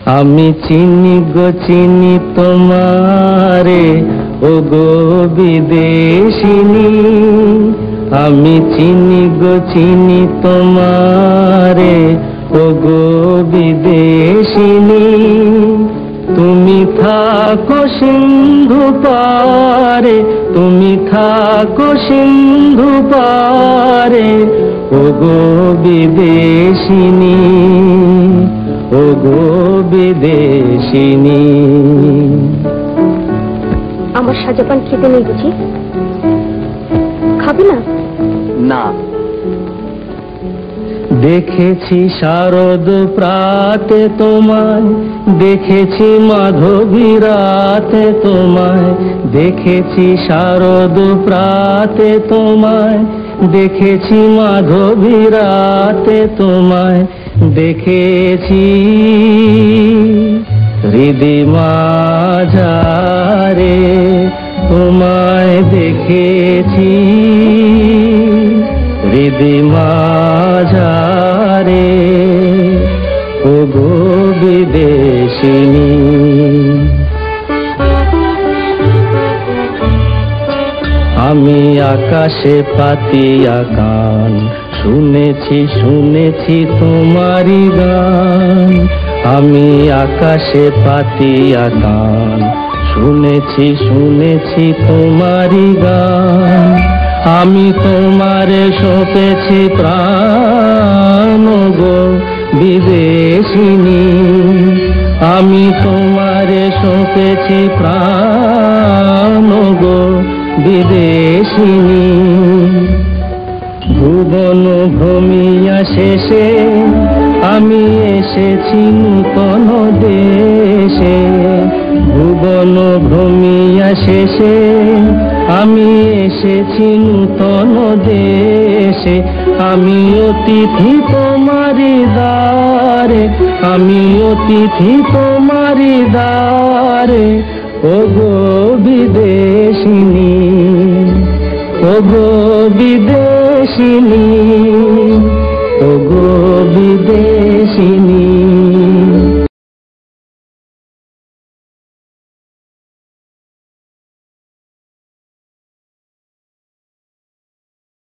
আমি চিনি গো চিনি তোমারে, ও গো বিদেশিনী। আমি চিনি গো চিনি তোমারে, ও গো বিদেশিনী। তুমি থাকো সিন্ধু পারে, তুমি থাকো সিন্ধু পারে, ও গো বিদেশিনী, ও গো বিদেশিনী। আমার সাজাপান খেতে নেই বুঝি? খাবে না? না। দেখেছি শারদ প্রাতে তোমায়, দেখেছি মাধবী রাতে তোমায়, দেখেছি শারদ প্রাতে তোমায়, দেখেছি মাধবী রাতে তোমায়, দেখেছি হৃদি মাঝারে তোমায়, দেখেছি হৃদি মাঝারে, ও গো বিদেশিনী। আমি আকাশে পাতিয়া গান, শুনেছি শুনেছি তোমারি গান। আমি আকাশে পাতিয়া গান, শুনেছি শুনেছি তোমারি গান। আমি তোমারে সপেছি প্রাণ, গো বিদেশিনী। আমি তোমারে সপেছি প্রাণ, গো বিদেশিনী। ভুবন ভ্রমিয়া শেষে আমি এসেছি নূতন দেশে। ভুবন ভ্রমিয়া শেষে আমি এসেছি নূতন দেশে। আমি অতিথি তোমারি দ্বারে, আমি অতিথি তোমারি দ্বারে, ও গো বিদেশিনী, ও গো বিদেশিনী, ও গো বিদেশিনী।